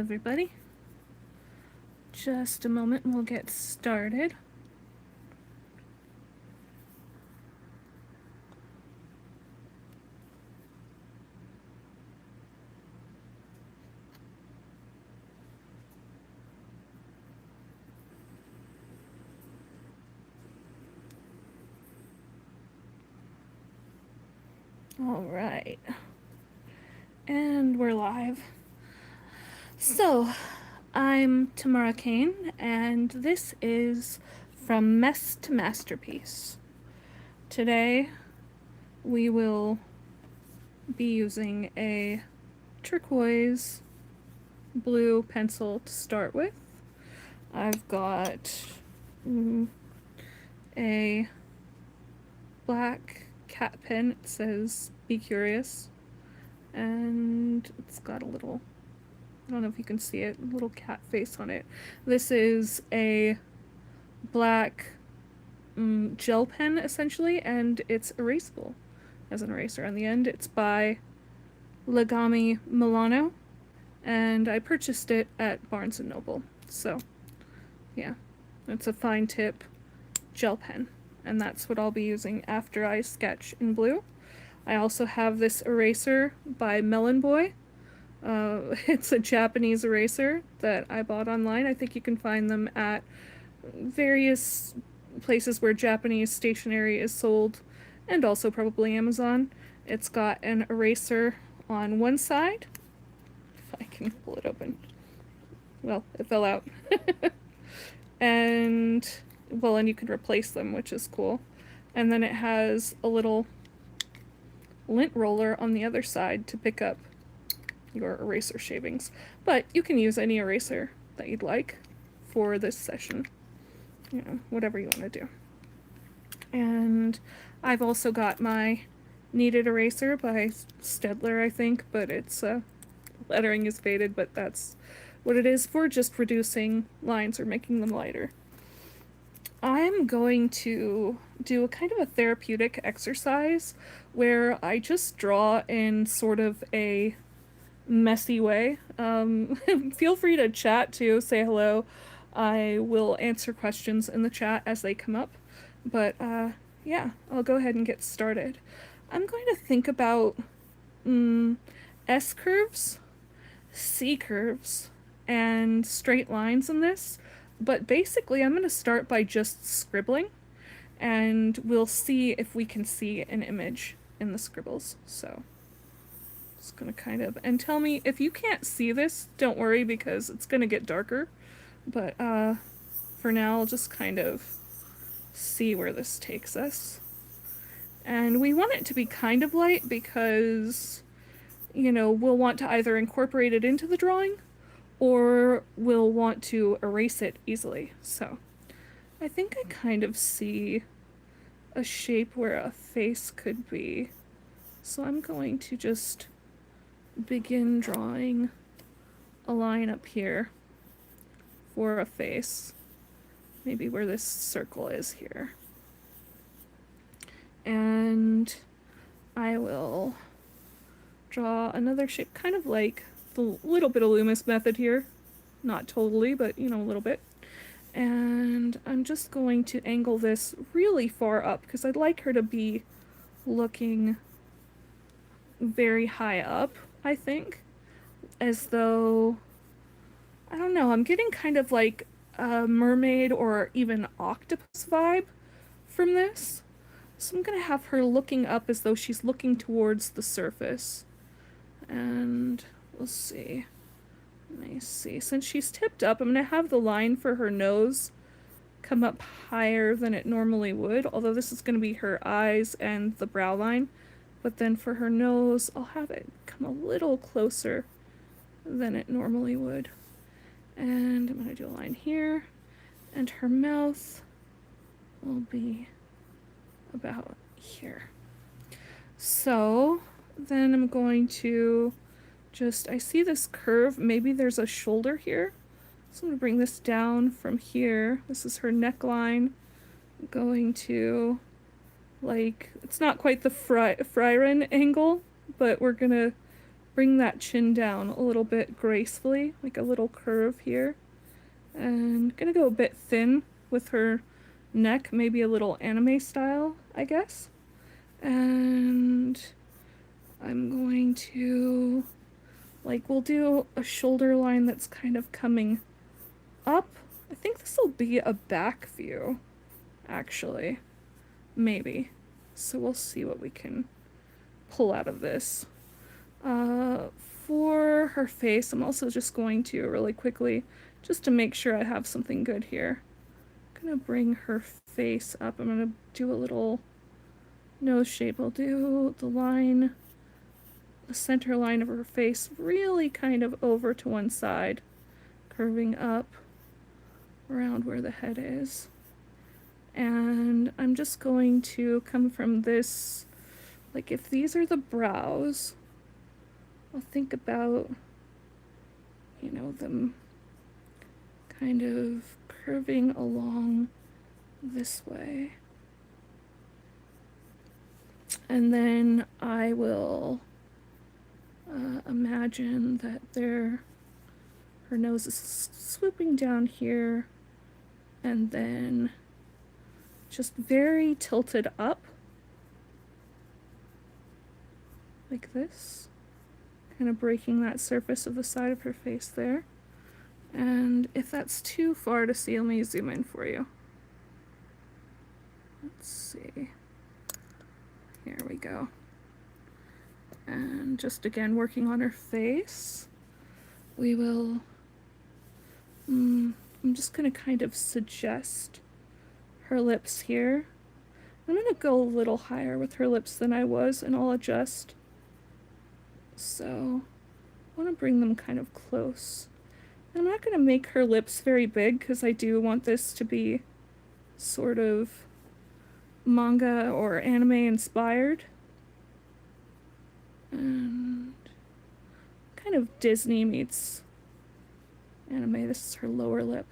everybody. Just a moment and we'll get started. All right. And we're live. So, I'm Tamara Kane, and this is From Mess to Masterpiece. Today, we will be using a turquoise blue pencil to start with. I've got a black cat pen. It says "Be Curious," and it's got a little, I don't know if you can see it, a little cat face on it. This is a black gel pen, essentially, and it's erasable as an eraser on the end. It's by Legami Milano, and I purchased it at Barnes & Noble. So, yeah, it's a fine tip gel pen, and that's what I'll be using after I sketch in blue. I also have this eraser by Melon Boy. It's a Japanese eraser that I bought online. I think you can find them at various places where Japanese stationery is sold, and also probably Amazon. It's got an eraser on one side. If I can pull it open. Well, it fell out. and you can replace them, which is cool. And then it has a little lint roller on the other side to pick up your eraser shavings. But you can use any eraser that you'd like for this session. You know, whatever you want to do. And I've also got my kneaded eraser by Stedler, I think, but it's lettering is faded, but that's what it is for just reducing lines or making them lighter. I'm going to do a kind of a therapeutic exercise where I just draw in sort of a messy way. Feel free to chat too, say hello. I will answer questions in the chat as they come up. But yeah, I'll go ahead and get started. I'm going to think about S curves, C curves, and straight lines in this. But basically, I'm going to start by just scribbling, and we'll see if we can see an image in the scribbles. So, just going to kind of, and tell me if you can't see this, don't worry, because it's going to get darker. But for now, I'll just kind of see where this takes us. And we want it to be kind of light because, you know, we'll want to either incorporate it into the drawing or we'll want to erase it easily. So I think I kind of see a shape where a face could be. So I'm going to just begin drawing a line up here for a face. Maybe where this circle is here. And I will draw another shape, kind of like the little bit of Loomis method here. Not totally, but you know, a little bit. And I'm just going to angle this really far up because I'd like her to be looking very high up, I think. As though, I don't know, I'm getting kind of like a mermaid or even octopus vibe from this. So I'm going to have her looking up as though she's looking towards the surface. And we'll see. Let me see. Since she's tipped up, I'm going to have the line for her nose come up higher than it normally would, although this is going to be her eyes and the brow line. But then for her nose, I'll have it come a little closer than it normally would. And I'm going to do a line here, and her mouth will be about here. So then I'm going to just, I see this curve, maybe there's a shoulder here. So I'm going to bring this down from here. This is her neckline. I'm going to, like, it's not quite the Fryron angle, but we're going to bring that chin down a little bit gracefully, like a little curve here. And gonna go a bit thin with her neck, maybe a little anime style, I guess. And I'm going to, like, we'll do a shoulder line that's kind of coming up. I think this will be a back view, actually. Maybe. So we'll see what we can pull out of this. For her face, I'm also just going to really quickly, just to make sure I have something good here. I'm gonna bring her face up. I'm gonna do a little nose shape. I'll do the line, the center line of her face, really kind of over to one side, curving up around where the head is. And I'm just going to come from this, like if these are the brows, I'll think about, you know, them kind of curving along this way. And then I will imagine that her nose is swooping down here and then just very tilted up like this, kind of breaking that surface of the side of her face there. And if that's too far to see, let me zoom in for you. Let's see. Here we go. And just again, working on her face, we will, I'm just gonna kind of suggest her lips here. I'm gonna go a little higher with her lips than I was, and I'll adjust. So I want to bring them kind of close. I'm not going to make her lips very big because I do want this to be sort of manga or anime inspired. And kind of Disney meets anime. This is her lower lip.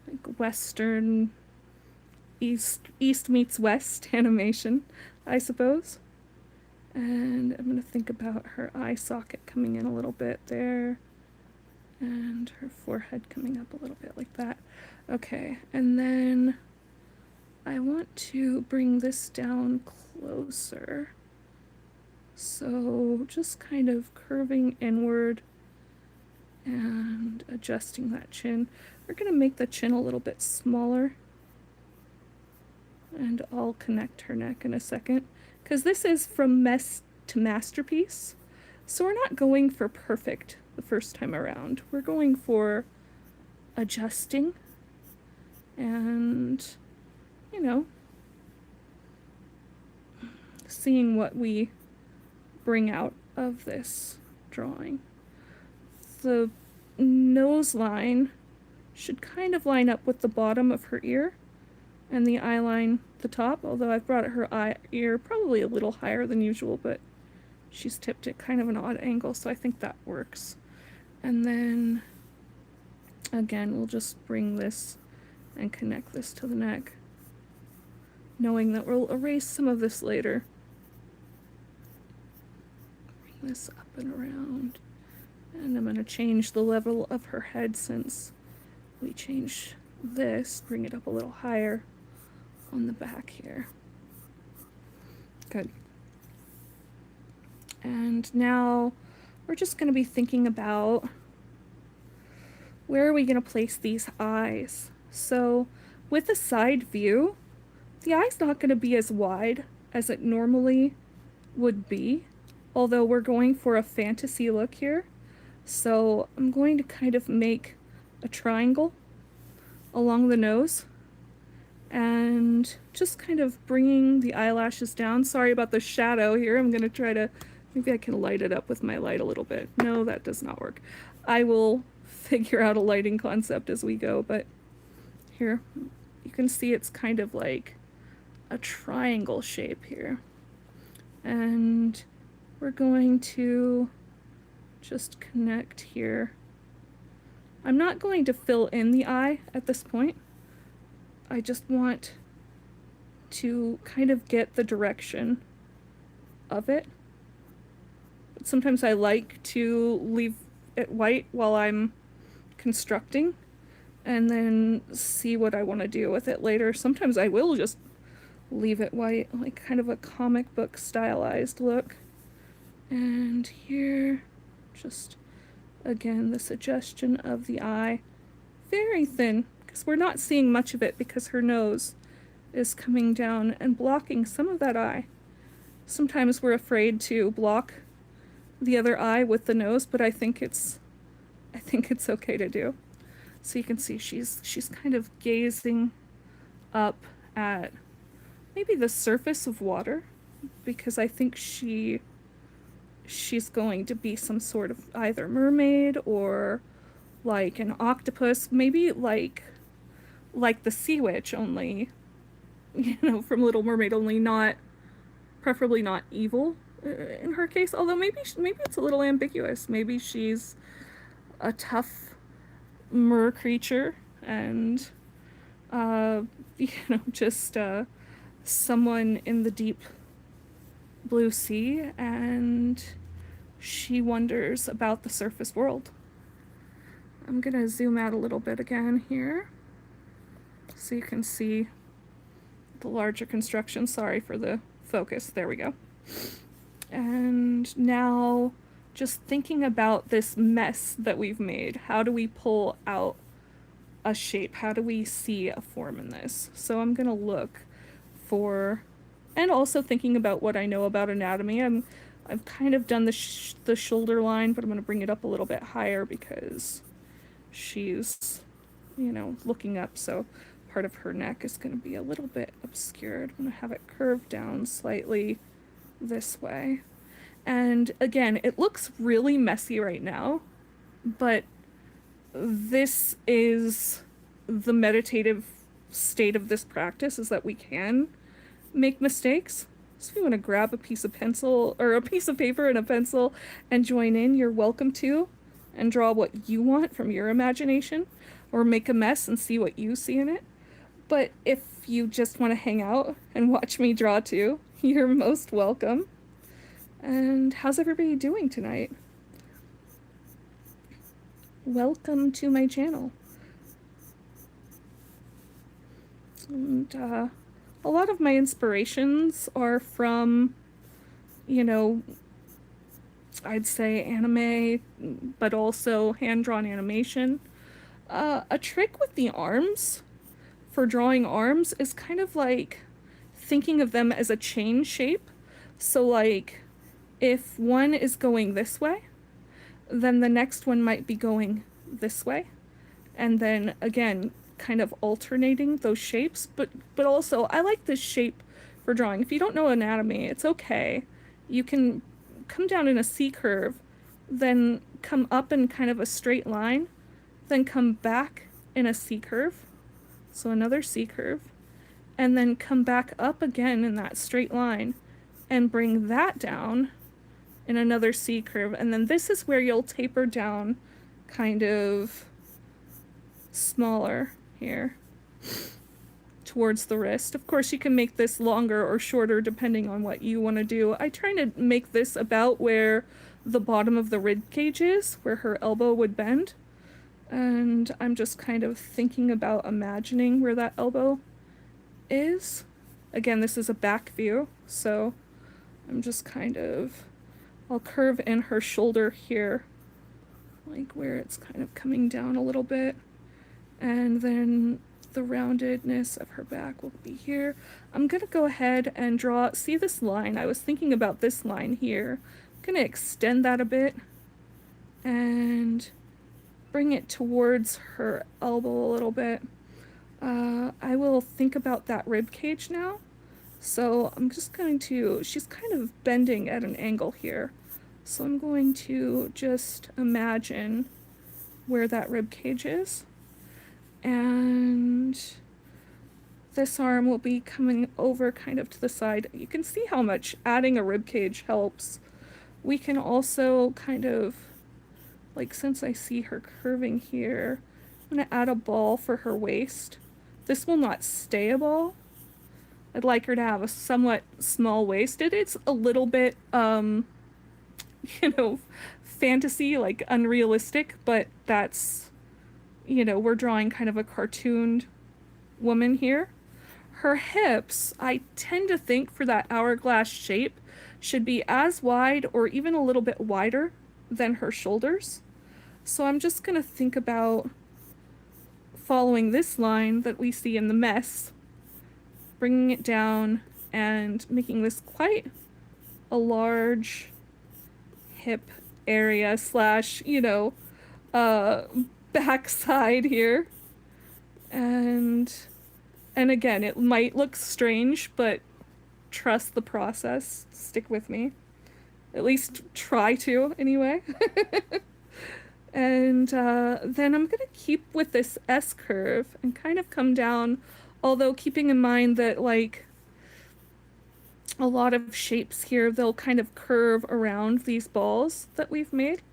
Like Western, East meets West animation, I suppose. And I'm going to think about her eye socket coming in a little bit there. And her forehead coming up a little bit like that. Okay, and then I want to bring this down closer. So just kind of curving inward and adjusting that chin. We're going to make the chin a little bit smaller. And I'll connect her neck in a second. Because this is from mess to masterpiece. So we're not going for perfect the first time around. We're going for adjusting and, you know, seeing what we bring out of this drawing. The nose line should kind of line up with the bottom of her ear and the eye line the top, although I've brought her ear probably a little higher than usual, but she's tipped at kind of an odd angle, so I think that works. And then again, we'll just bring this and connect this to the neck, knowing that we'll erase some of this later. Bring this up and around. And I'm going to change the level of her head since we change this, bring it up a little higher on the back here. Good. And now we're just going to be thinking about where are we going to place these eyes. So with a side view, the eye's not going to be as wide as it normally would be, although we're going for a fantasy look here. So I'm going to kind of make a triangle along the nose and just kind of bringing the eyelashes down. Sorry about the shadow here. I'm going to try to, maybe I can light it up with my light a little bit. No, that does not work. I will figure out a lighting concept as we go, but here you can see it's kind of like a triangle shape here. And we're going to just connect here. I'm not going to fill in the eye at this point. I just want to kind of get the direction of it. sometimes I like to leave it white while I'm constructing and then see what I want to do with it later. Sometimes I will just leave it white, like kind of a comic book stylized look. And here, just again, the suggestion of the eye. Very thin, because we're not seeing much of it because her nose is coming down and blocking some of that eye. Sometimes we're afraid to block the other eye with the nose, but I think it's okay to do. So you can see she's kind of gazing up at maybe the surface of water, because I think she's going to be some sort of either mermaid or like an octopus, maybe like the sea witch, only, you know, from Little Mermaid, only not, preferably not evil in her case. Although maybe it's a little ambiguous. Maybe she's a tough mer creature and you know, just someone in the deep blue sea, and she wonders about the surface world. I'm gonna zoom out a little bit again here so you can see the larger construction. Sorry for the focus. There we go. And now, just thinking about this mess that we've made, how do we pull out a shape? How do we see a form in this? So I'm gonna look for, and also thinking about what I know about anatomy. I've kind of done the shoulder line, but I'm gonna bring it up a little bit higher because she's, you know, looking up, so part of her neck is going to be a little bit obscured. I'm going to have it curved down slightly this way. And again, it looks really messy right now, but this is the meditative state of this practice, is that we can make mistakes. So if you want to grab a piece of pencil or a piece of paper and a pencil and join in, you're welcome to, and draw what you want from your imagination, or make a mess and see what you see in it. But if you just want to hang out and watch me draw too, you're most welcome. And how's everybody doing tonight? Welcome to my channel. And a lot of my inspirations are from, you know, I'd say anime, but also hand-drawn animation. A trick with the arms, for drawing arms, is kind of like thinking of them as a chain shape. So like, if one is going this way, then the next one might be going this way. And then again, kind of alternating those shapes. But also, I like this shape for drawing. If you don't know anatomy, it's okay. You can come down in a C curve, then come up in kind of a straight line, then come back in a C curve, so another C curve, and then come back up again in that straight line and bring that down in another C curve. And then this is where you'll taper down kind of smaller here towards the wrist. Of course, you can make this longer or shorter depending on what you want to do. I try to make this about where the bottom of the rib cage is, where her elbow would bend. And I'm just kind of thinking about imagining where that elbow is. Again, this is a back view, so I'm just kind of, I'll curve in her shoulder here, like where it's kind of coming down a little bit. And then the roundedness of her back will be here. I'm gonna go ahead and draw, see this line? I was thinking about this line here. I'm gonna extend that a bit and bring it towards her elbow a little bit. I will think about that rib cage now. So I'm just going to, she's kind of bending at an angle here. So I'm going to just imagine where that rib cage is. And this arm will be coming over kind of to the side. You can see how much adding a rib cage helps. We can also kind of, like, since I see her curving here, I'm gonna add a ball for her waist. This will not stay a ball. I'd like her to have a somewhat small waist. It's a little bit you know, fantasy, like unrealistic, but that's, we're drawing kind of a cartooned woman here. Her hips, I tend to think for that hourglass shape, should be as wide or even a little bit wider than her shoulders. So I'm just going to think about following this line that we see in the mess, bringing it down and making this quite a large hip area slash, uh, backside here. And again, it might look strange, but trust the process. Stick with me. At least try to, anyway. And then I'm going to keep with this S curve and kind of come down, although keeping in mind that, like, a lot of shapes here, they'll kind of curve around these balls that we've made.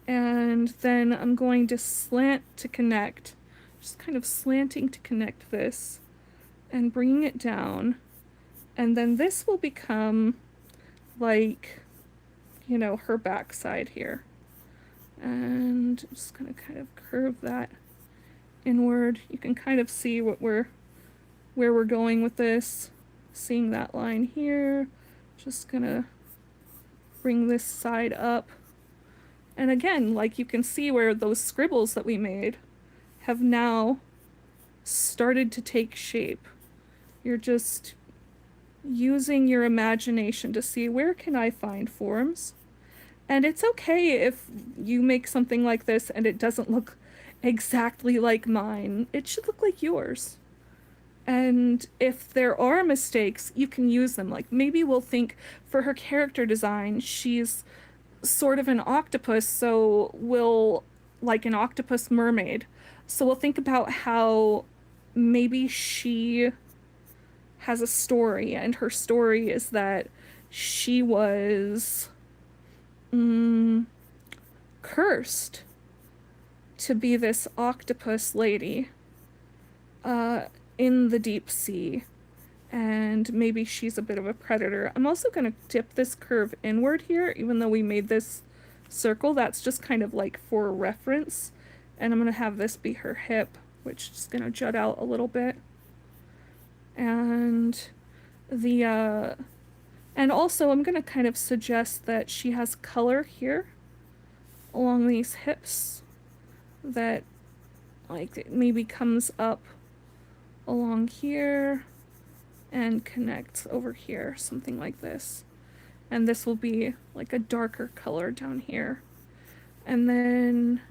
And then I'm going to slant to connect, just kind of slanting to connect this and bringing it down. And then this will become like, her backside here. And I'm just going to kind of curve that inward. You can kind of see where we're going with this. Seeing that line here. Just going to bring this side up. And again, like, you can see where those scribbles that we made have now started to take shape. You're just using your imagination to see, where can I find forms? And it's okay if you make something like this and it doesn't look exactly like mine. It should look like yours. And if there are mistakes, you can use them. Like, maybe we'll think for her character design, she's sort of an octopus, so we'll, like, an octopus mermaid. So we'll think about how maybe she has a story, and her story is that she was cursed to be this octopus lady in the deep sea, and maybe she's a bit of a predator. I'm also going to dip this curve inward here, even though we made this circle. That's just kind of like for reference, and I'm going to have this be her hip, which is going to jut out a little bit. And and also I'm going to kind of suggest that she has color here along these hips that, like, it maybe comes up along here and connects over here, something like this. And this will be like a darker color down here. And then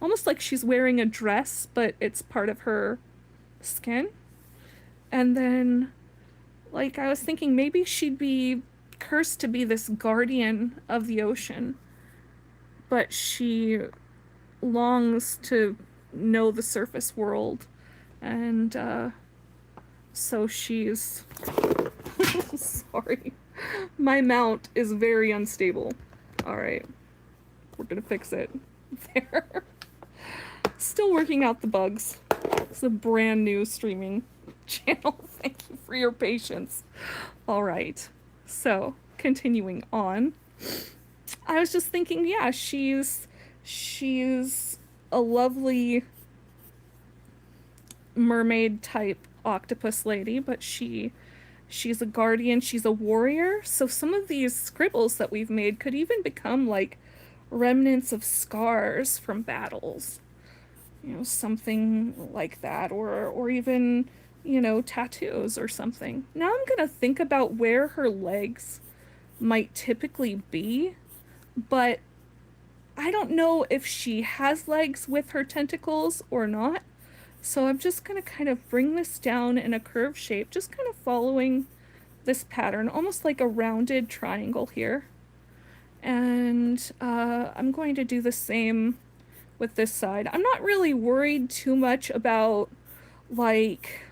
almost like she's wearing a dress, but it's part of her skin. And then, like, I was thinking maybe she'd be cursed to be this guardian of the ocean, but she longs to know the surface world. And so she's sorry, my mount is very unstable. All right, we're gonna fix it. There. Still working out the bugs. It's a brand new streaming channel. Thank you for your patience. All right, so continuing on, I was just thinking, yeah, she's a lovely mermaid type octopus lady, but she's a guardian, she's a warrior. So some of these scribbles that we've made could even become like remnants of scars from battles, something like that, or even, tattoos or something. Now I'm gonna think about where her legs might typically be, but I don't know if she has legs with her tentacles or not. So I'm just going to kind of bring this down in a curved shape, just kind of following this pattern, almost like a rounded triangle here. And I'm going to do the same with this side. I'm not really worried too much about, like,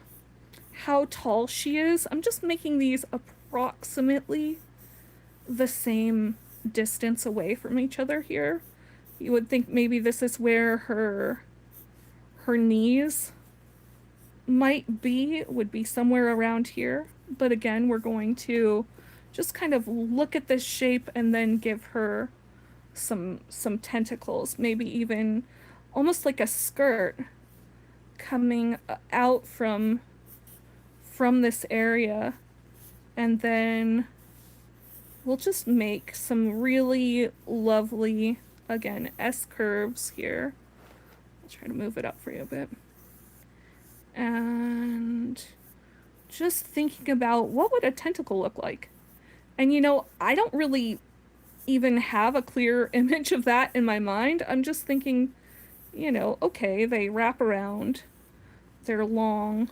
how tall she is. I'm just making these approximately the same distance away from each other here. You would think maybe this is where her knees would be somewhere around here. But again, we're going to just kind of look at this shape and then give her some tentacles, maybe even almost like a skirt coming out from this area. And then we'll just make some really lovely, again, S curves here. I'll try to move it up for you a bit. And just thinking about what would a tentacle look like. And I don't really even have a clear image of that in my mind. I'm just thinking, okay, they wrap around, they're long,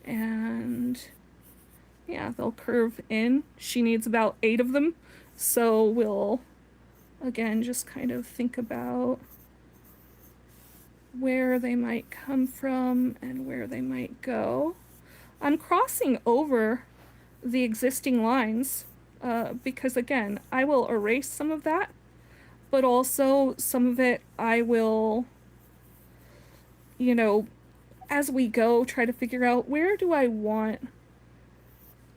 and yeah, they'll curve in. She needs about 8 of them. So we'll, again, just kind of think about where they might come from and where they might go. I'm crossing over the existing lines because, again, I will erase some of that, but also some of it I will, as we go, try to figure out where do I want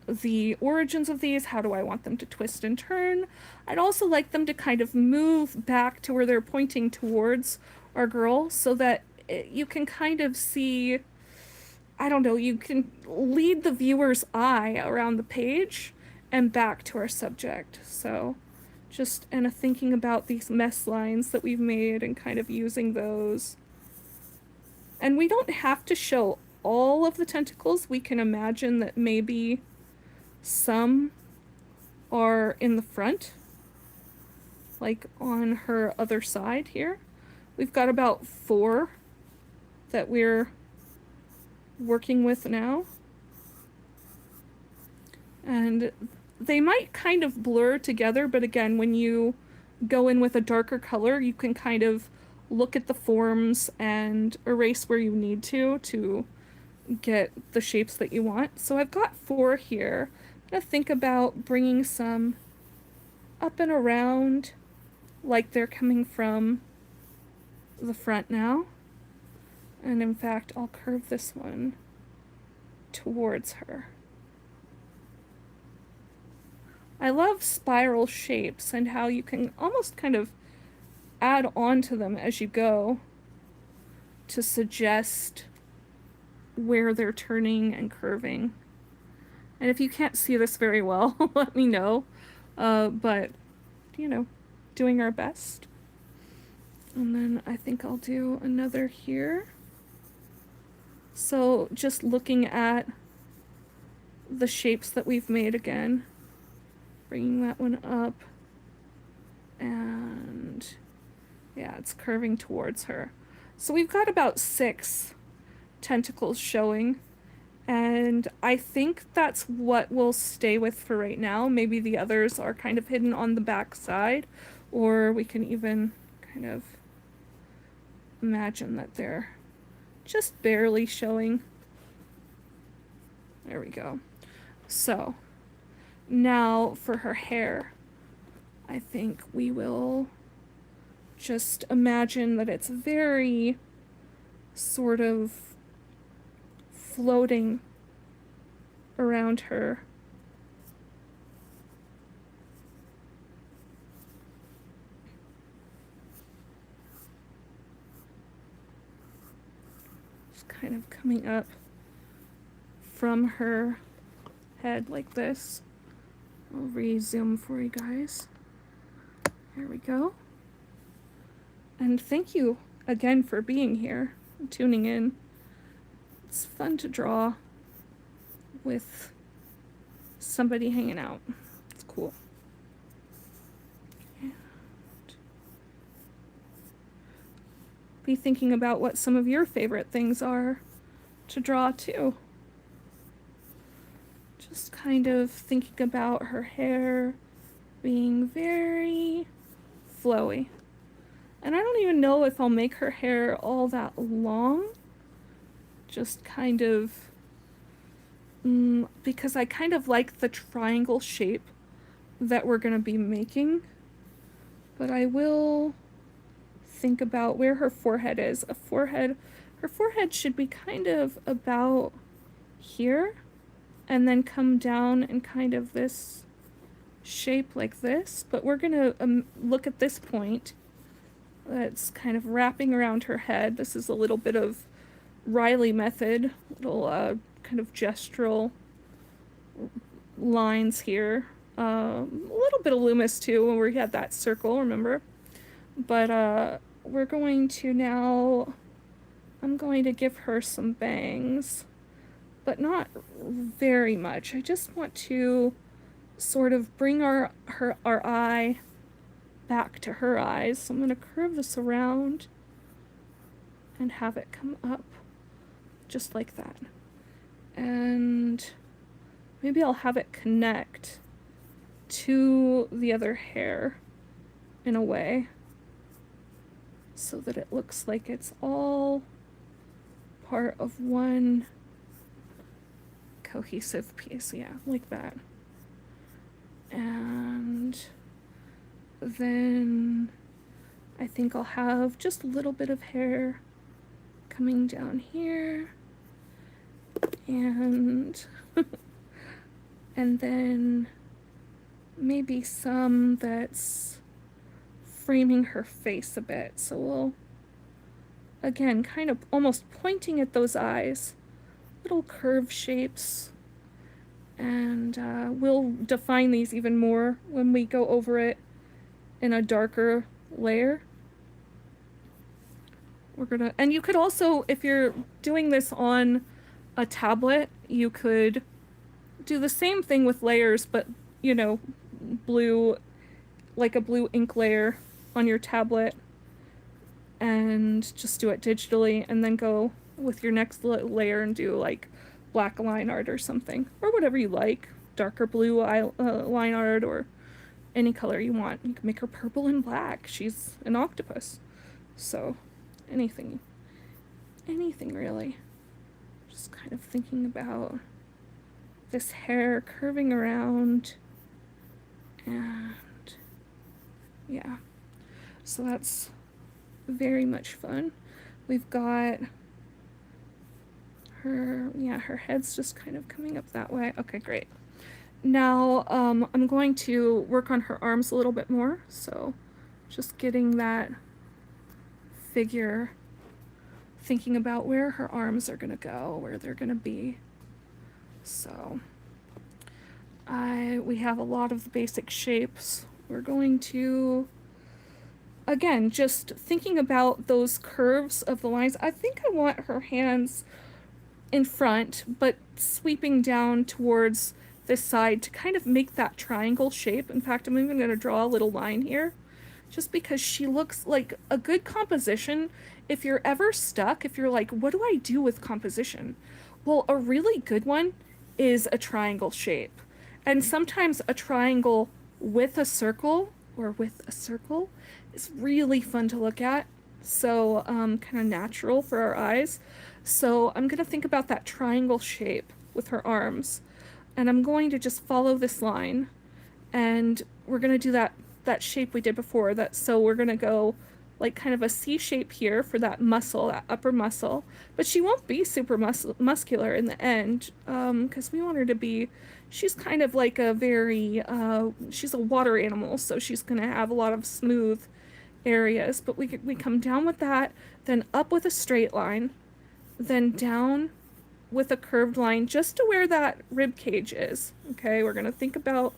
the origins of these, how do I want them to twist and turn. I'd also like them to kind of move back to where they're pointing towards our girl so that you can kind of see, I don't know, you can lead the viewer's eye around the page and back to our subject. So just thinking about these mess lines that we've made and kind of using those. And we don't have to show all of the tentacles. We can imagine that maybe some are in the front, like on her other side here. We've got about 4 that we're working with now. And they might kind of blur together, but again, when you go in with a darker color, you can kind of look at the forms and erase where you need to get the shapes that you want. So I've got 4 here. I'm going to think about bringing some up and around like they're coming from the front now. And in fact, I'll curve this one towards her. I love spiral shapes and how you can almost kind of add on to them as you go to suggest where they're turning and curving. And if you can't see this very well, let me know. But, doing our best. And then I think I'll do another here. So just looking at the shapes that we've made again. Bringing that one up. And yeah, it's curving towards her. So we've got about 6 tentacles showing. And I think that's what we'll stay with for right now. Maybe the others are kind of hidden on the back side, or we can even kind of imagine that they're just barely showing. There we go. So now for her hair, I think we will just imagine that it's very sort of floating around her. Just kind of coming up from her head like this. I'll re-zoom for you guys. There we go. And thank you again for being here and tuning in. It's fun to draw with somebody hanging out. It's cool. And be thinking about what some of your favorite things are to draw too. Just kind of thinking about her hair being very flowy. And I don't even know if I'll make her hair all that long. Just kind of, because I kind of like the triangle shape that we're going to be making. But I will think about where her forehead is. Her forehead should be kind of about here. and then come down in kind of this shape like this. But we're gonna look at this point that's kind of wrapping around her head. This is a little bit of Riley method, little kind of gestural lines here. A little bit of Loomis too, when we had that circle, remember? But we're going to now, I'm going to give her some bangs, but not very much. I just want to sort of bring our eye back to her eyes. So I'm going to curve this around and have it come up just like that. And maybe I'll have it connect to the other hair in a way so that it looks like it's all part of one cohesive piece. Yeah, like that. And then I think I'll have just a little bit of hair coming down here, and and then maybe some that's framing her face a bit. So we'll, again, kind of almost pointing at those eyes, little curve shapes, and we'll define these even more when we go over it in a darker layer. We're gonna, and you could also, if you're doing this on a tablet, you could do the same thing with layers, but, you know, blue, like a blue ink layer on your tablet, and just do it digitally, and then go with your next layer and do like black line art or something, or whatever you like, darker blue line art, or any color you want. You can make her purple and black. She's an octopus, so anything really. Just kind of thinking about this hair curving around, and yeah, so that's very much fun. We've got her, yeah, her head's just kind of coming up that way. Okay, great. Now I'm going to work on her arms a little bit more, so just getting that figure, thinking about where her arms are gonna go, where they're gonna be. So we have a lot of the basic shapes. We're going to, again, just thinking about those curves of the lines. I think I want her hands in front, but sweeping down towards this side to kind of make that triangle shape. In fact, I'm even going to draw a little line here, just because she looks like a good composition. If you're ever stuck, if you're like, what do I do with composition? Well, a really good one is a triangle shape. And sometimes a triangle with a circle, or with a circle, is really fun to look at. So kind of natural for our eyes. So I'm going to think about that triangle shape with her arms. And I'm going to just follow this line. And we're going to do that shape we did before. So we're going to go like kind of a C shape here for that muscle, that upper muscle. But she won't be super muscular in the end, because we want her to be, she's kind of like a very, she's a water animal, so she's going to have a lot of smooth areas. But we come down with that, then up with a straight line, then down with a curved line just to where that rib cage is. Okay, we're going to think about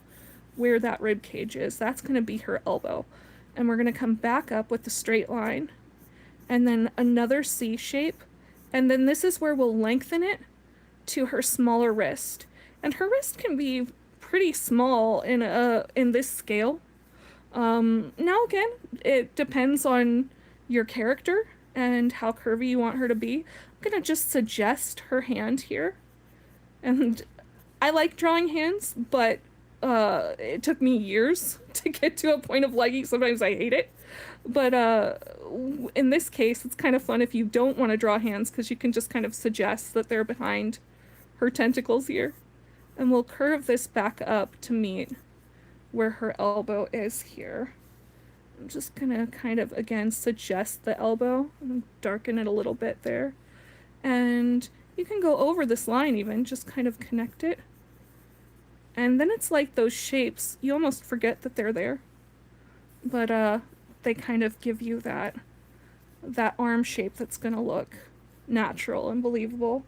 where that rib cage is. That's going to be her elbow. And we're going to come back up with the straight line, and then another C shape, and then this is where we'll lengthen it to her smaller wrist. And her wrist can be pretty small in this scale. Now again, it depends on your character and how curvy you want her to be. I'm gonna just suggest her hand here, and I like drawing hands, but it took me years to get to a point of liking. Sometimes I hate it, but in this case, it's kind of fun if you don't want to draw hands, because you can just kind of suggest that they're behind her tentacles here. And we'll curve this back up to meet where her elbow is here. I'm just gonna kind of, again, suggest the elbow and darken it a little bit there. And you can go over this line even, just kind of connect it And then it's like those shapes, you almost forget that they're there. But they kind of give you that arm shape that's gonna look natural and believable.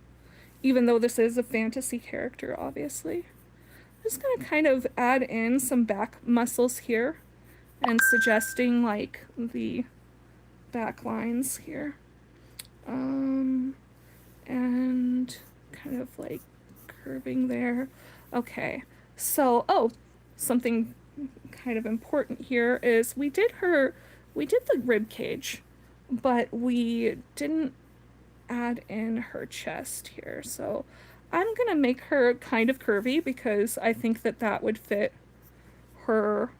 Even though this is a fantasy character, obviously. I'm just gonna kind of add in some back muscles here and suggesting like the back lines here. And kind of like curving there. Okay, so, oh, something kind of important here is we did the rib cage, but we didn't add in her chest here. So I'm gonna make her kind of curvy because I think that that would fit her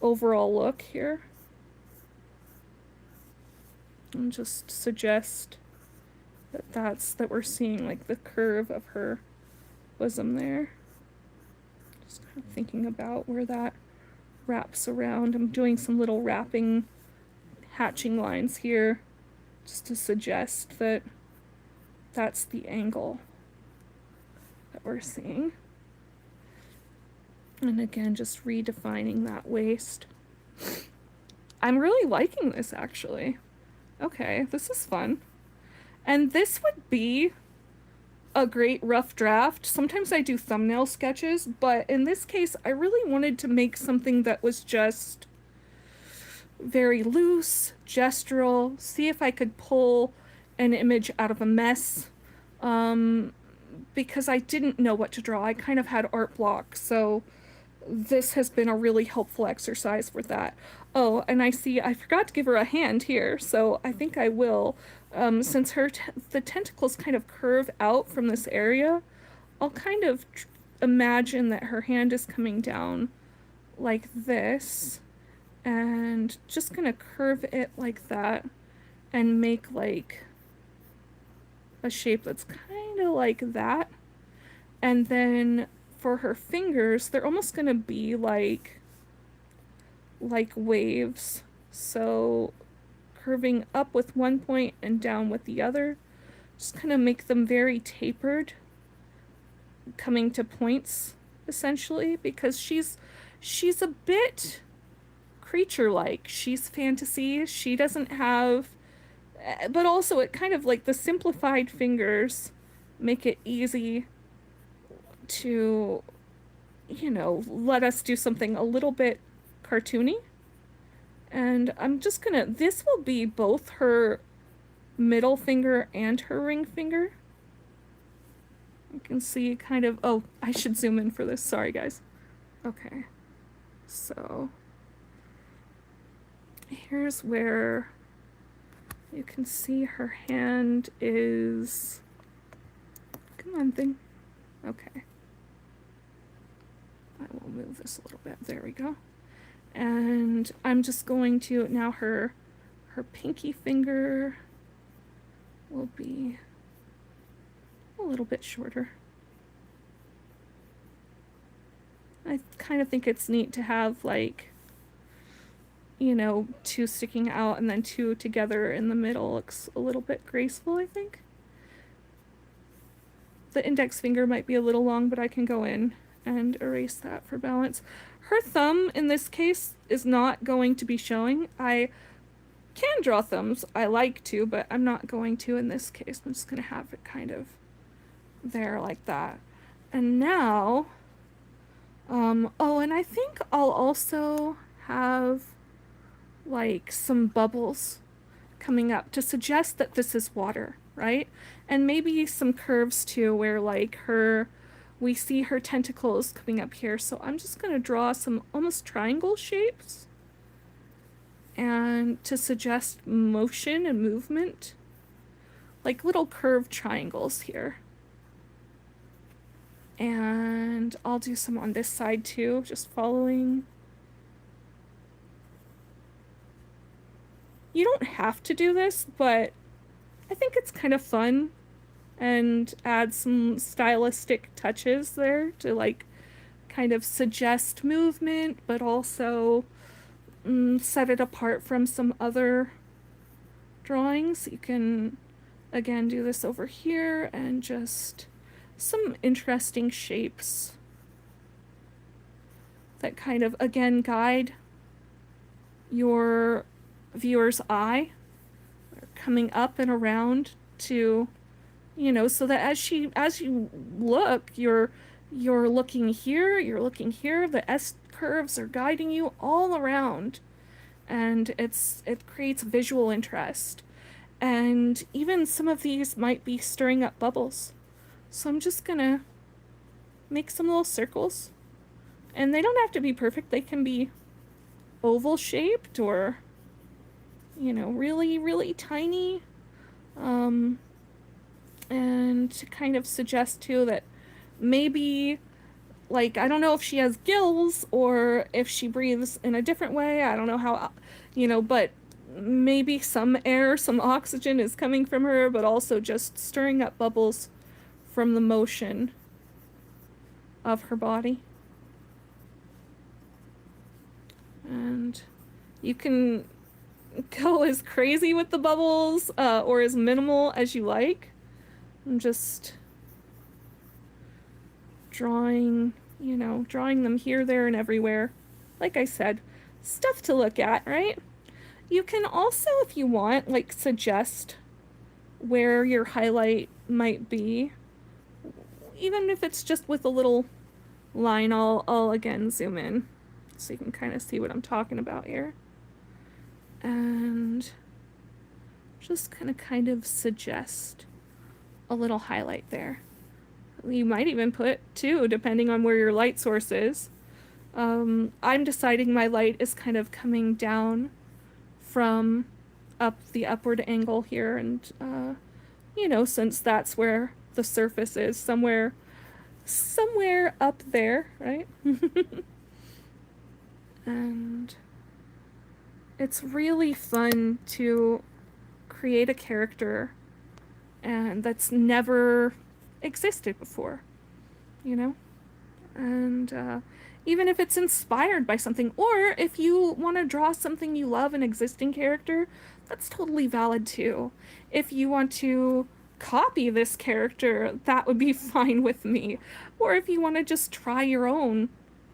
overall look here. And just suggest that we're seeing like the curve of her bosom there. Just kind of thinking about where that wraps around. I'm doing some little wrapping hatching lines here just to suggest that that's the angle that we're seeing. And again, just redefining that waist. I'm really liking this actually. Okay, this is fun. And this would be a great rough draft. Sometimes I do thumbnail sketches, but in this case, I really wanted to make something that was just very loose, gestural, see if I could pull an image out of a mess. Because I didn't know what to draw. I kind of had art block, so this has been a really helpful exercise for that. Oh, and I see I forgot to give her a hand here, so I think I will. Since the tentacles kind of curve out from this area, I'll kind of imagine that her hand is coming down like this, and just gonna curve it like that and make like a shape that's kind of like that. And then for her fingers, they're almost gonna be like waves. So curving up with one point and down with the other, just kind of make them very tapered, coming to points essentially, because she's a bit creature-like. She's fantasy. She doesn't have, but also it kind of like the simplified fingers make it easy to, let us do something a little bit cartoony. And I'm just gonna, this will be both her middle finger and her ring finger. You can see kind of, oh, I should zoom in for this. Sorry, guys. Okay. So here's where you can see her hand is, come on thing. Okay. I will move this a little bit. There we go. And I'm just going to, now her pinky finger will be a little bit shorter. I kind of think it's neat to have like, two sticking out and then two together in the middle. Looks a little bit graceful, I think. The index finger might be a little long, but I can go in and erase that for balance. Her thumb in this case is not going to be showing. I can draw thumbs. I like to, but I'm not going to in this case. I'm just going to have it kind of there like that. And now, oh, and I think I'll also have like some bubbles coming up to suggest that this is water, right? And maybe some curves too, where like we see her tentacles coming up here. So I'm just going to draw some almost triangle shapes and to suggest motion and movement, like little curved triangles here. And I'll do some on this side too, just following. You don't have to do this, but I think it's kind of fun and add some stylistic touches there to like kind of suggest movement, but also set it apart from some other drawings. You can again do this over here and just some interesting shapes that kind of, again, guide your viewer's eye, coming up and around to, you know, so that as you look, you're looking here, you're looking here, the S curves are guiding you all around, and it creates visual interest. And even some of these might be stirring up bubbles. So I'm just gonna make some little circles. And they don't have to be perfect. They can be oval shaped or, you know, really, really tiny. And to kind of suggest too that maybe, like, I don't know if she has gills or if she breathes in a different way. I don't know how, you know, but maybe some air, some oxygen is coming from her, but also just stirring up bubbles from the motion of her body. And you can go as crazy with the bubbles or as minimal as you like. I'm just drawing, you know, drawing them here, there, and everywhere. Like I said, stuff to look at, right? You can also, if you want, like, suggest where your highlight might be. Even if it's just with a little line, I'll again zoom in so you can kind of see what I'm talking about here. And just kind of suggest a little highlight there. You might even put two, depending on where your light source is. I'm deciding my light is kind of coming down from up the upward angle here, and you know, since that's where the surface is, somewhere up there, right? And it's really fun to create a character and that's never existed before, you know? And even if it's inspired by something, or if you want to draw something you love, an existing character, that's totally valid too. If you want to copy this character, that would be fine with me. Or if you want to just try your own,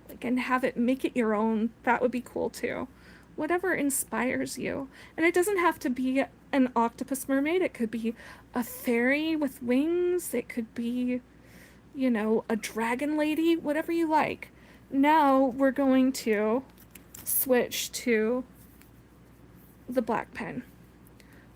like, and have it, make it your own, that would be cool too. Whatever inspires you. And it doesn't have to be an octopus mermaid. It could be a fairy with wings. It could be, you know, a dragon lady, whatever you like. Now we're going to switch to the black pen.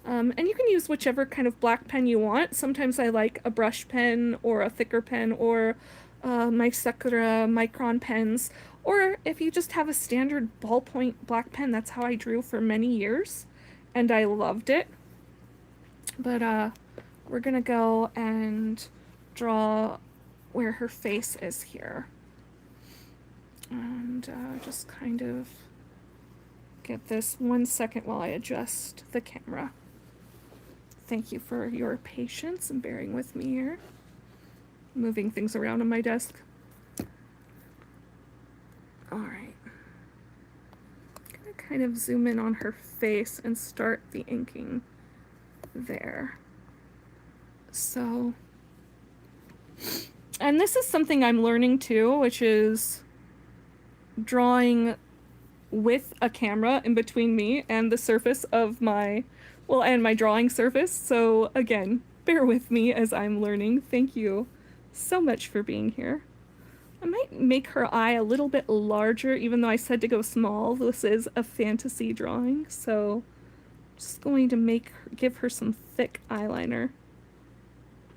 And you can use whichever kind of black pen you want. Sometimes I like a brush pen or a thicker pen or my Sakura micron pens. Or if you just have a standard ballpoint black pen, that's how I drew for many years. And I loved it. But we're gonna go and draw where her face is here. And just kind of get this 1 second while I adjust the camera. Thank you for your patience and bearing with me here. Moving things around on my desk. All right. I'm gonna kind of zoom in on her face and start the inking there. So, and this is something I'm learning too, which is drawing with a camera in between me and the surface of my, well, and my drawing surface. So again, bear with me as I'm learning. Thank you so much for being here. I might make her eye a little bit larger, even though I said to go small. This is a fantasy drawing, so I'm just going to give her some thick eyeliner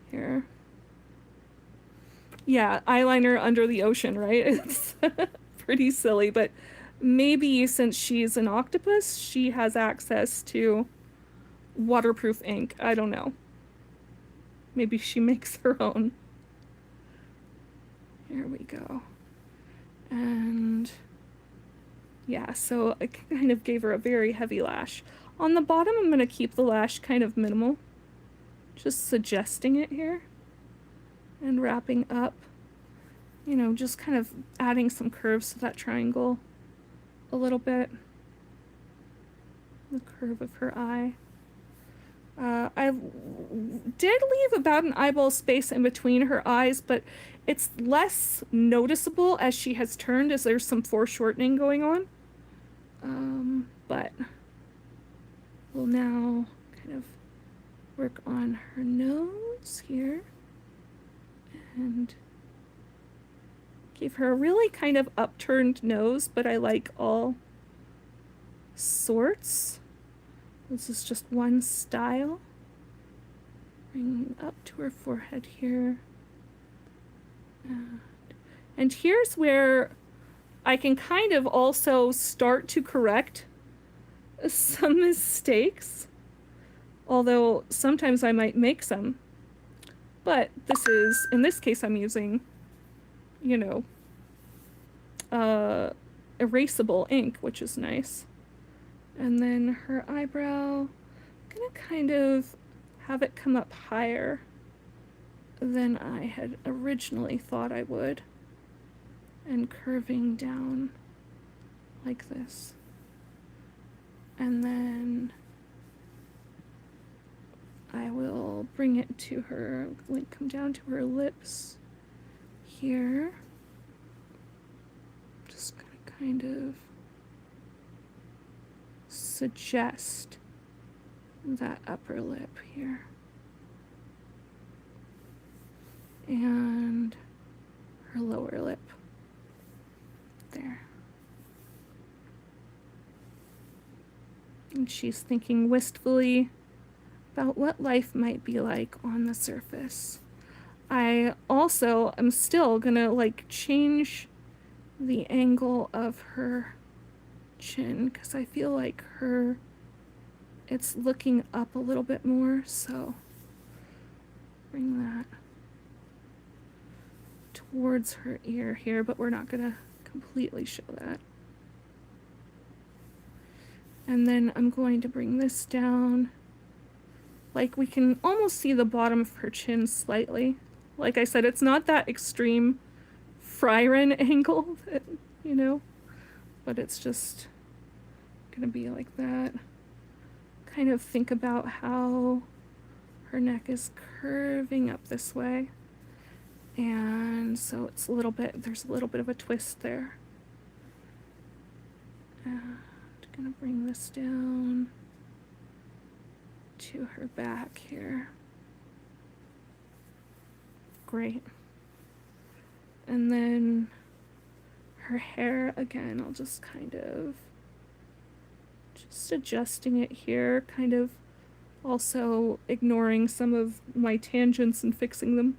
here. Yeah, eyeliner under the ocean, right? It's pretty silly, but maybe since she's an octopus, she has access to waterproof ink. I don't know. Maybe she makes her own. Here we go. And yeah, so I kind of gave her a very heavy lash. On the bottom, I'm going to keep the lash kind of minimal. Just suggesting it here. And wrapping up. You know, just kind of adding some curves to that triangle a little bit. The curve of her eye. I did leave about an eyeball space in between her eyes, but it's less noticeable as she has turned, as there's some foreshortening going on. But we'll now kind of work on her nose here and give her a really kind of upturned nose, but I like all sorts. This is just one style. Bring up to her forehead here. And here's where I can kind of also start to correct some mistakes, although sometimes I might make some. But this is, in this case, I'm using, you know, erasable ink, which is nice. And then her eyebrow, I'm gonna kind of have it come up higher than I had originally thought I would, and curving down like this. And then I will bring it to her, like come down to her lips here. Just gonna kind of suggest that upper lip here. And her lower lip there. And she's thinking wistfully about what life might be like on the surface. I also am still gonna like change the angle of her chin because I feel like it's looking up a little bit more, so bring that towards her ear here, but we're not gonna completely show that. And then I'm going to bring this down. Like we can almost see the bottom of her chin slightly. Like I said, it's not that extreme Fryron angle, that, you know, but it's just gonna be like that. Kind of think about how her neck is curving up this way. And so it's a little bit, there's a little bit of a twist there. And I'm gonna bring this down to her back here. Great. And then her hair, again, I'll just kind of just adjusting it here, kind of also ignoring some of my tangents and fixing them.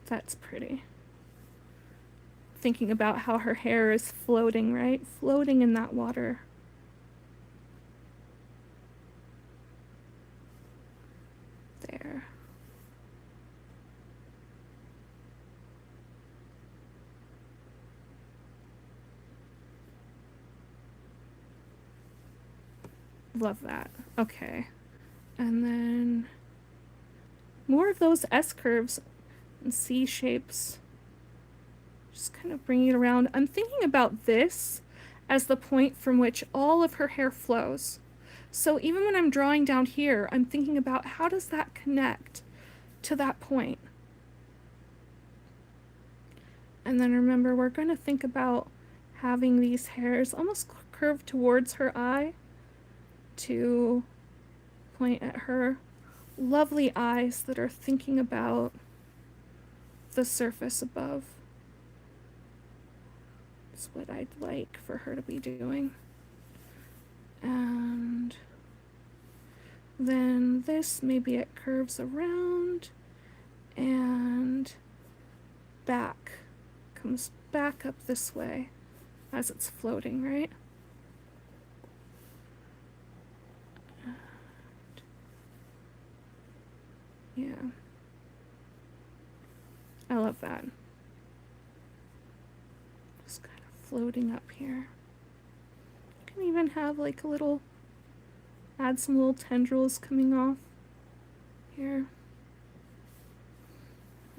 That's pretty. Thinking about how her hair is floating, right? Floating in that water. There. Love that. Okay. And then more of those S curves and C shapes. Just kind of bringing it around. I'm thinking about this as the point from which all of her hair flows. So even when I'm drawing down here, I'm thinking about how does that connect to that point. And then remember, we're going to think about having these hairs almost curved towards her eye to point at her lovely eyes that are thinking about the surface above. That's what I'd like for her to be doing. And then this, maybe it curves around and back, comes back up this way as it's floating, right? And yeah. I love that. Just kind of floating up here. You can even have like a little, add some little tendrils coming off here.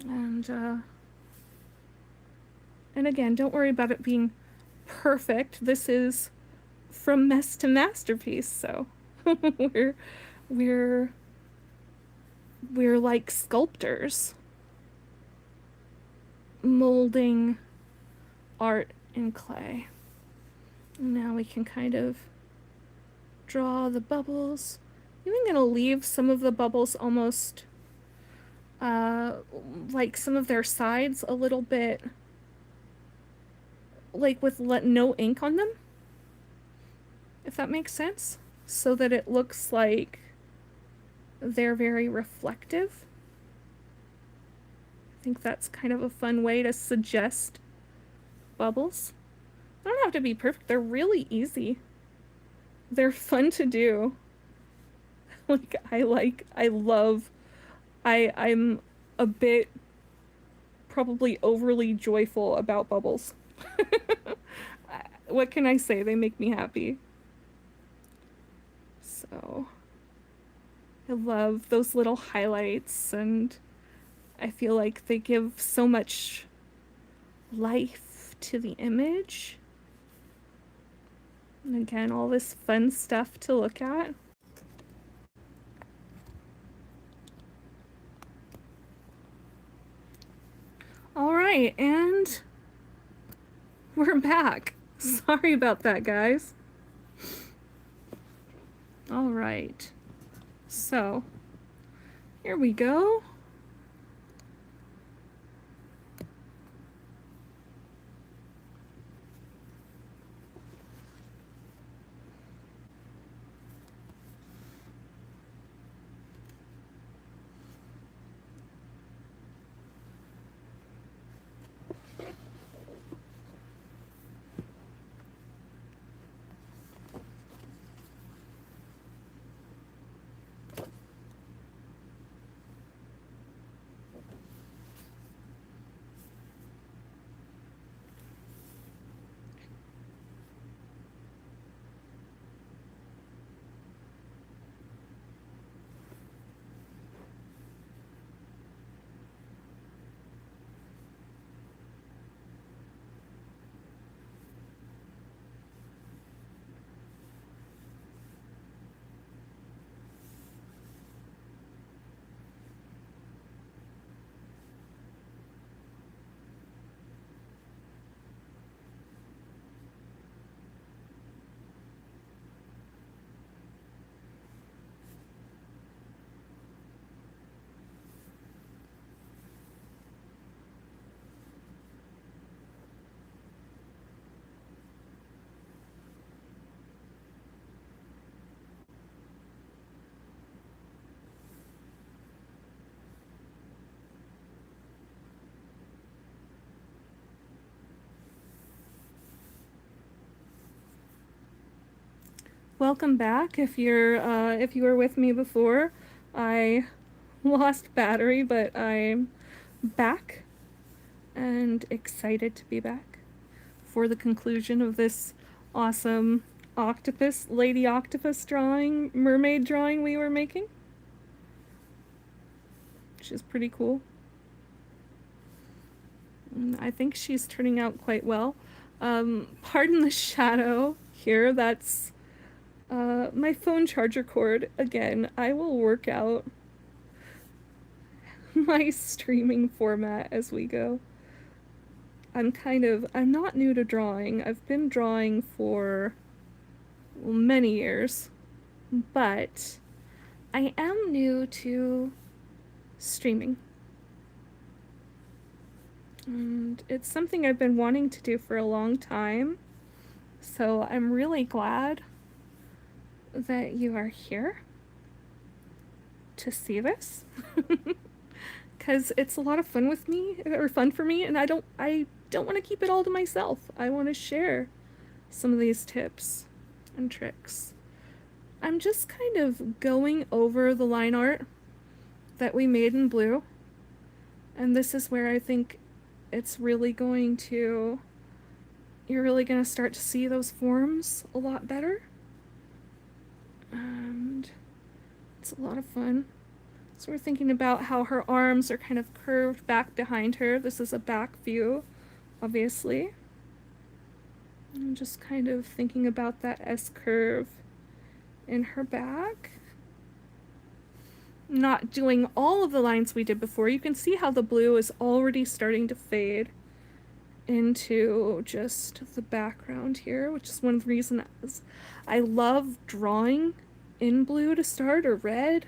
And again, don't worry about it being perfect. This is from mess to masterpiece, so we're we're we're like sculptors molding art in clay. Now we can kind of draw the bubbles. I'm even gonna leave some of the bubbles almost like some of their sides a little bit like with no ink on them, if that makes sense, so that it looks like they're very reflective. I think that's kind of a fun way to suggest bubbles. They don't have to be perfect. They're really easy. They're fun to do. I'm a bit probably overly joyful about bubbles. What can I say? They make me happy. So I love those little highlights, and I feel like they give so much life to the image. And again, all this fun stuff to look at. All right, and we're back. Sorry about that, guys. All right. So, here we go. Welcome back. If you were with me before, I lost battery, but I'm back and excited to be back for the conclusion of this awesome lady octopus drawing, mermaid drawing we were making, which is pretty cool. And I think she's turning out quite well. Pardon the shadow here. That's my phone charger cord. Again, I will work out my streaming format as we go. I'm not new to drawing. I've been drawing for many years, but I am new to streaming. And it's something I've been wanting to do for a long time. So I'm really glad that you are here to see this. Because it's a lot of fun for me, and I don't want to keep it all to myself. I want to share some of these tips and tricks. I'm just kind of going over the line art that we made in blue, and this is where I think you're really going to start to see those forms a lot better. And it's a lot of fun. So we're thinking about how her arms are kind of curved back behind her. This is a back view, obviously. I'm just kind of thinking about that S curve in her back. Not doing all of the lines we did before. You can see how the blue is already starting to fade into just the background here, which is one of the reasons I love drawing in blue to start, or red,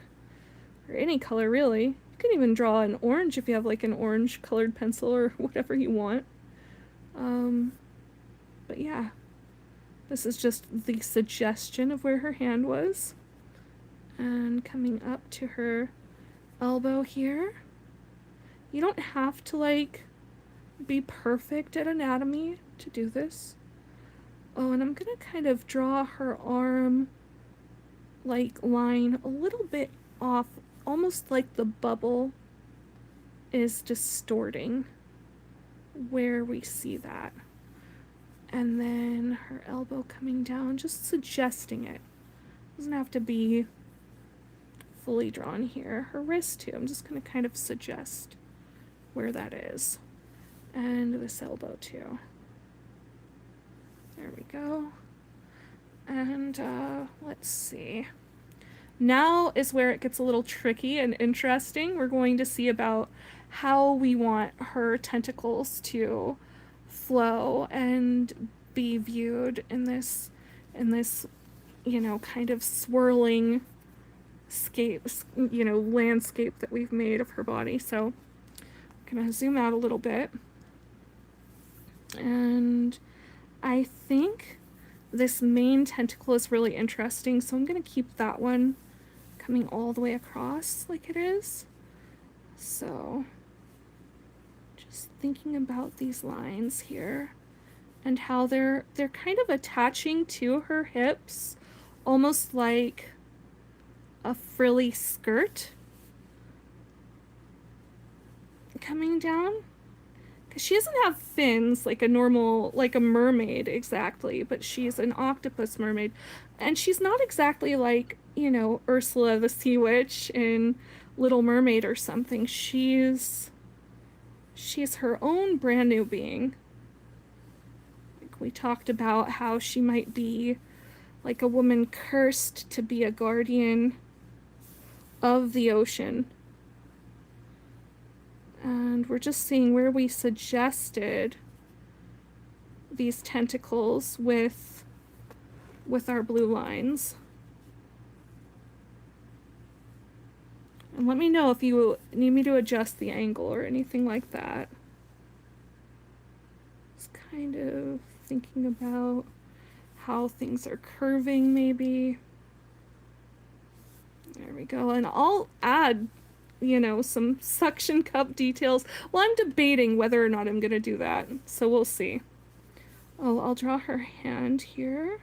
or any color really. You can even draw an orange if you have like an orange colored pencil or whatever you want. But yeah, this is just the suggestion of where her hand was. And coming up to her elbow here. You don't have to like be perfect at anatomy to do this. Oh, and I'm gonna kind of draw her arm like line a little bit off, almost like the bubble is distorting where we see that. And then her elbow coming down, just suggesting it. Doesn't have to be fully drawn here. Her wrist too, I'm just gonna kind of suggest where that is. And this elbow too. There we go. And let's see. Now is where it gets a little tricky and interesting. We're going to see about how we want her tentacles to flow and be viewed in this, you know, kind of swirling landscape that we've made of her body. So I'm gonna zoom out a little bit. And I think this main tentacle is really interesting, so I'm gonna keep that one coming all the way across like it is. So just thinking about these lines here and how they're kind of attaching to her hips, almost like a frilly skirt coming down. Because she doesn't have fins like a normal, like a mermaid exactly, but she's an octopus mermaid. And she's not exactly like, you know, Ursula the Sea Witch in Little Mermaid or something. She's her own brand new being. Like we talked about how she might be like a woman cursed to be a guardian of the ocean. And we're just seeing where we suggested these tentacles with our blue lines. And let me know if you need me to adjust the angle or anything like that. Just kind of thinking about how things are curving maybe. There we go. And I'll add, you know, some suction cup details. Well, I'm debating whether or not I'm going to do that. So we'll see. Oh, I'll draw her hand here.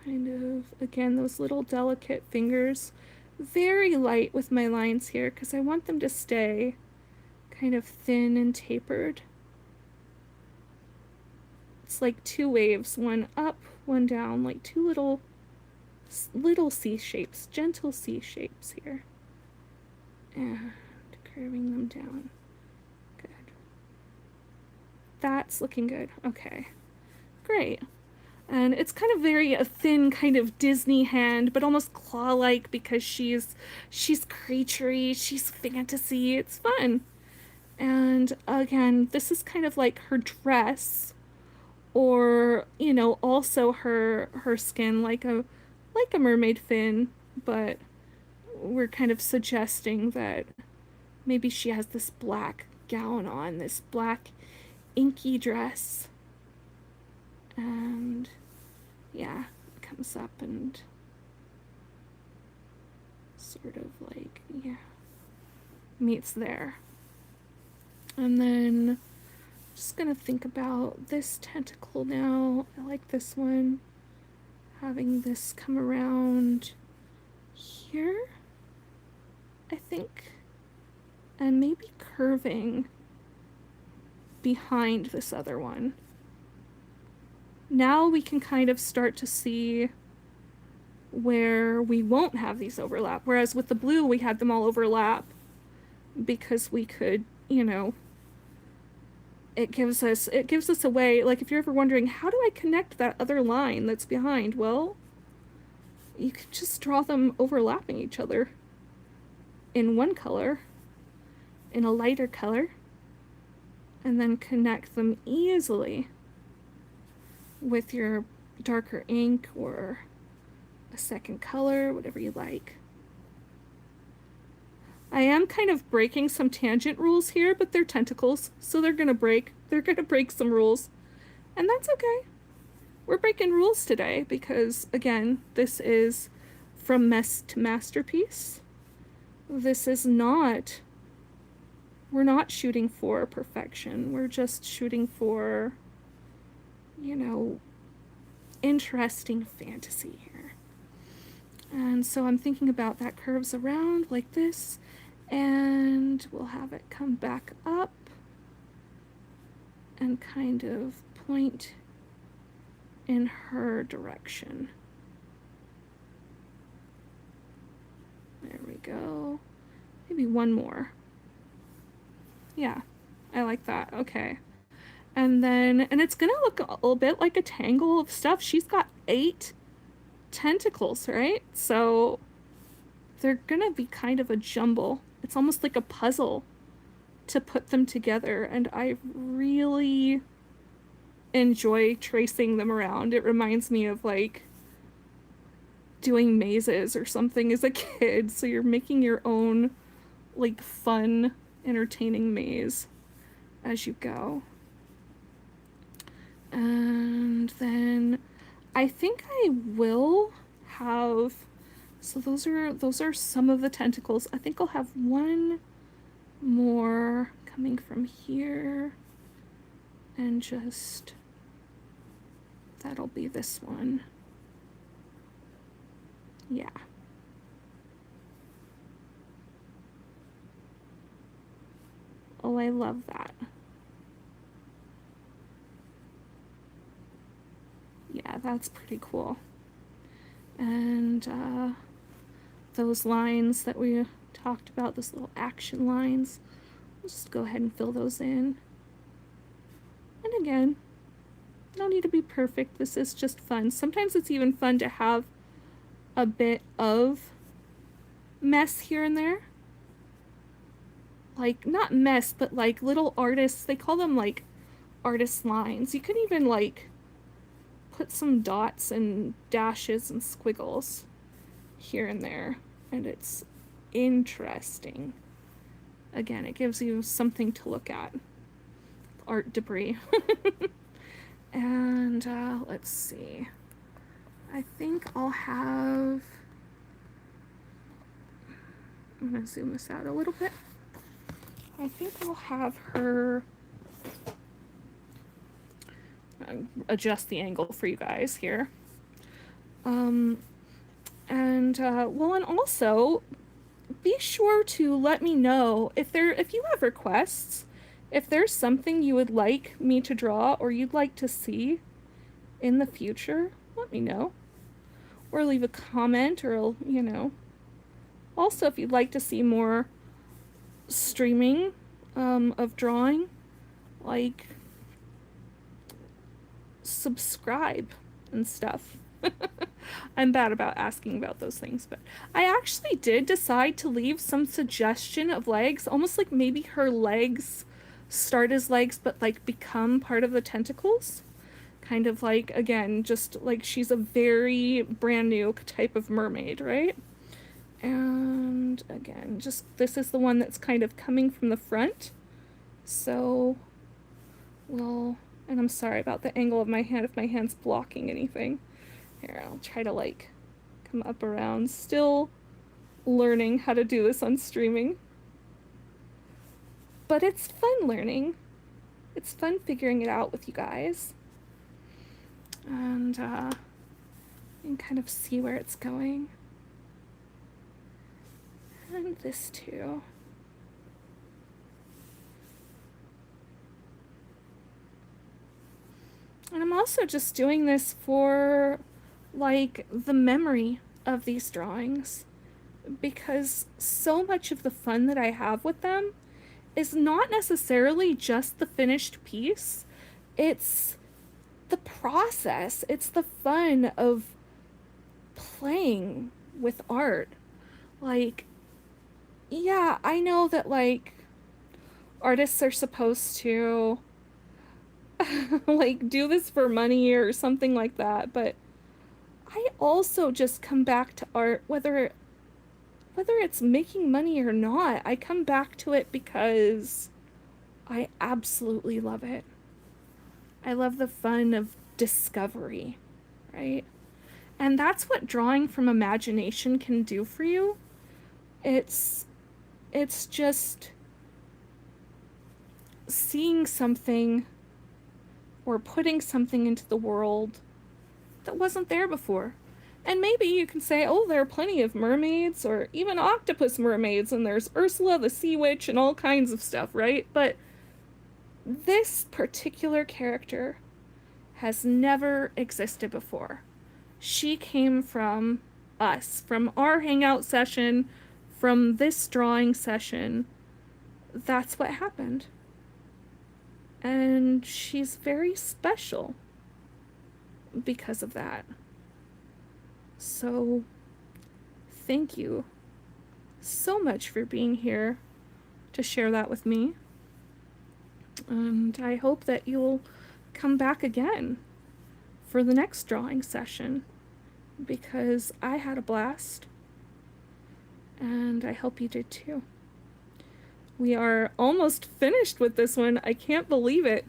Kind of, again, those little delicate fingers. Very light with my lines here because I want them to stay kind of thin and tapered. It's like two waves, one up, one down, like two little C shapes, gentle C shapes here. And curving them down. Good. That's looking good. Okay. Great. And it's kind of a thin kind of Disney hand, but almost claw-like because she's creaturey, she's fantasy. It's fun. And again, this is kind of like her dress, or, you know, also her skin, like a mermaid fin, but we're kind of suggesting that maybe she has this black gown on, this black inky dress. And yeah, it comes up and sort of like, yeah, meets there. And then just gonna think about this tentacle now. I like this one. Having this come around here, I think, and maybe curving behind this other one. Now we can kind of start to see where we won't have these overlap. Whereas with the blue, we had them all overlap because we could, you know, it gives us a way, like if you're ever wondering, how do I connect that other line that's behind? Well, you could just draw them overlapping each other in one color, in a lighter color, and then connect them easily with your darker ink or a second color, whatever you like. I am kind of breaking some tangent rules here, but they're tentacles, so they're gonna break some rules. And that's okay. We're breaking rules today because, again, this is from mess to masterpiece. This is not, we're not shooting for perfection. We're just shooting for, you know, interesting fantasy here. And so I'm thinking about that curves around like this, and we'll have it come back up and kind of point in her direction. There we go. Maybe one more. Yeah, I like that. Okay. And then, and it's gonna look a little bit like a tangle of stuff. She's got 8 tentacles, right? So they're gonna be kind of a jumble. It's almost like a puzzle to put them together, and I really enjoy tracing them around. It reminds me of like doing mazes or something as a kid. So you're making your own like fun, entertaining maze as you go. And then I think I will have, so those are some of the tentacles. I think I'll have one more coming from here, and just that'll be this one. Yeah. Oh, I love that. Yeah, that's pretty cool. And those lines that we talked about, those little action lines, we'll just go ahead and fill those in. And again, no need to be perfect. This is just fun. Sometimes it's even fun to have a bit of mess here and there. Like, not mess, but like little artists, they call them like artist lines. You could even like put some dots and dashes and squiggles here and there, and it's interesting. Again, it gives you something to look at. Art debris. And let's see. I think I'll have, I'm gonna zoom this out a little bit. I think I'll have her adjust the angle for you guys here. Well, and also be sure to let me know if you have requests, if there's something you would like me to draw or you'd like to see in the future. Let me know, or leave a comment, or you know. Also, if you'd like to see more streaming of drawing, like subscribe and stuff. I'm bad about asking about those things, but I actually did decide to leave some suggestion of legs, almost like maybe her legs start as legs but like become part of the tentacles. Kind of like, again, just like she's a very brand new type of mermaid, right? And again, just this is the one that's kind of coming from the front. So, well, and I'm sorry about the angle of my hand if my hand's blocking anything. Here, I'll try to like come up around. Still learning how to do this on streaming. But it's fun learning. It's fun figuring it out with you guys. And you can kind of see where it's going. And this too. And I'm also just doing this for like the memory of these drawings, because so much of the fun that I have with them is not necessarily just the finished piece. It's the process. It's the fun of playing with art. Like, yeah, I know that like artists are supposed to like do this for money or something like that, but I also just come back to art whether it's making money or not. I come back to it because I absolutely love it. I love the fun of discovery, right? And that's what drawing from imagination can do for you. It's it's just seeing something or putting something into the world that wasn't there before. And maybe you can say, oh, there are plenty of mermaids or even octopus mermaids, and there's Ursula the Sea Witch and all kinds of stuff, right? But this particular character has never existed before. She came from us, from our hangout session, from this drawing session. That's what happened. And she's very special because of that. So, thank you so much for being here to share that with me. And I hope that you'll come back again for the next drawing session because I had a blast and I hope you did too. We are almost finished with this one. I can't believe it.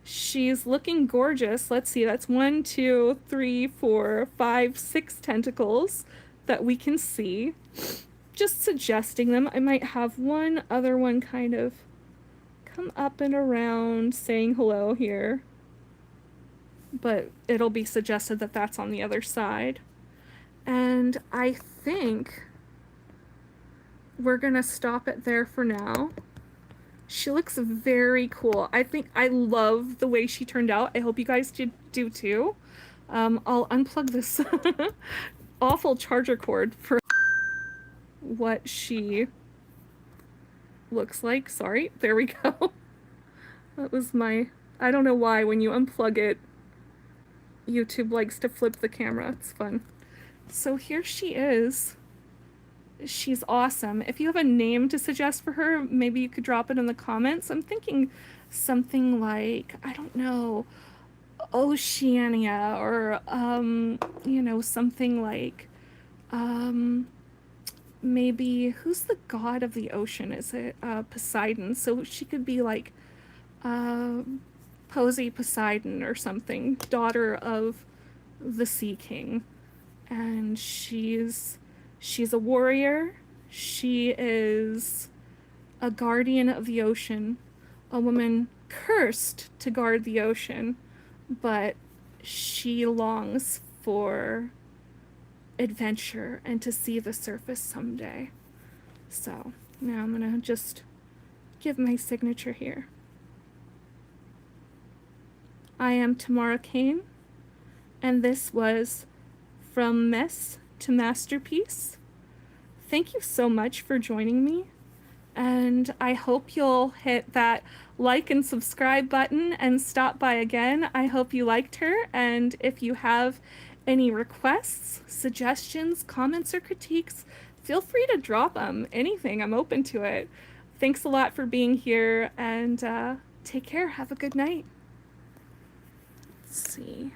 She's looking gorgeous. Let's see, that's 1, 2, 3, 4, 5, 6 tentacles that we can see. Just suggesting them. I might have one other one kind of come up and around saying hello here. But it'll be suggested that that's on the other side. And I think we're gonna stop it there for now. She looks very cool. I think I love the way she turned out. I hope you guys do too. I'll unplug this awful charger cord for what she looks like. Sorry, there we go. That was my, I don't know why when you unplug it, YouTube likes to flip the camera. It's fun. So here she is. She's awesome. If you have a name to suggest for her, maybe you could drop it in the comments. I'm thinking something like, I don't know, Oceania, or you know, something like maybe, who's the god of the ocean? Is it Poseidon? So she could be like Posey Poseidon or something, daughter of the Sea King. And she's a warrior. She is a guardian of the ocean, a woman cursed to guard the ocean, but she longs for adventure and to see the surface someday. So now I'm gonna just give my signature here. I am Tamara Kane, and this was From Mess to Masterpiece. Thank you so much for joining me, and I hope you'll hit that like and subscribe button and stop by again. I hope you liked her, and if you have any requests, suggestions, comments, or critiques, feel free to drop them. Anything, I'm open to it. Thanks a lot for being here, and take care. Have a good night. Let's see.